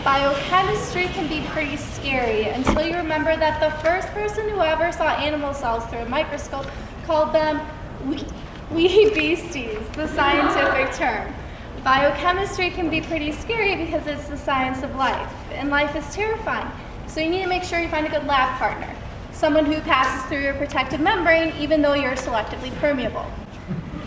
Biochemistry can be pretty scary until you remember that the first person who ever saw animal cells through a microscope called them wee beasties, the scientific term. Biochemistry can be pretty scary because it's the science of life, and life is terrifying. So you need to make sure you find a good lab partner, someone who passes through your protective membrane even though you're selectively permeable.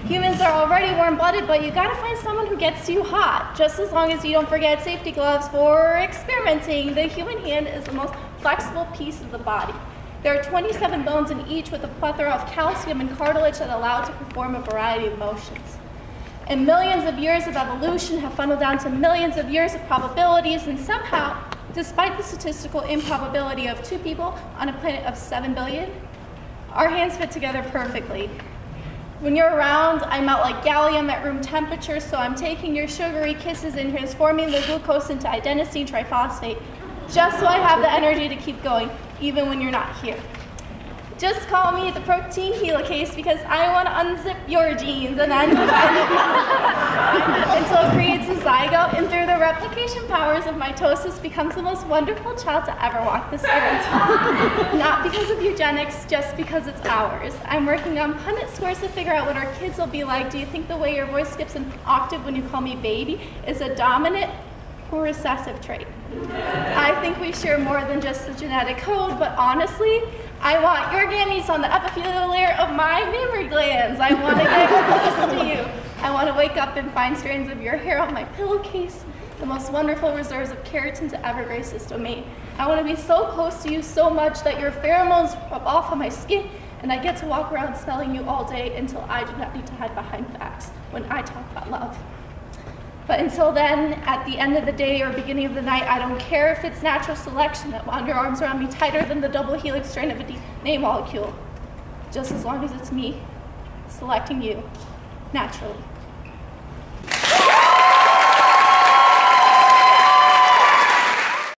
Humans are already warm-blooded, but you gotta find someone who gets you hot, just as long as you don't forget safety gloves for experimenting. The human hand is the most flexible piece of the body. There are 27 bones in each with a plethora of calcium and cartilage that allow it to perform a variety of motions. And millions of years of evolution have funneled down to millions of years of probabilities, and somehow, despite the statistical improbability of 2 people on a planet of 7 billion, our hands fit together perfectly. When you're around, I melt like gallium at room temperature, so I'm taking your sugary kisses and transforming the glucose into adenosine triphosphate, just so I have the energy to keep going, even when you're not here. Just call me the protein helicase because I want to unzip your genes and then divide it until it creates a zygote, and through the replication powers of mitosis becomes the most wonderful child to ever walk this earth. Not because of eugenics, just because it's ours. I'm working on Punnett squares to figure out what our kids will be like. Do you think the way your voice skips an octave when you call me baby is a dominant or recessive trait? I think we share more than just the genetic code, but honestly, I want your gametes on the epithelial layer of my mammary glands. I want to get close to you. I want to wake up and find strands of your hair on my pillowcase, the most wonderful reserves of keratin to ever grace this domain. I want to be so close to you so much that your pheromones rub off on my skin, and I get to walk around smelling you all day until I do not need to hide behind facts when I talk about love. But until then, at the end of the day or beginning of the night, I don't care if it's natural selection that wound your arms around me tighter than the double helix strand of a DNA molecule, just as long as it's me selecting you naturally.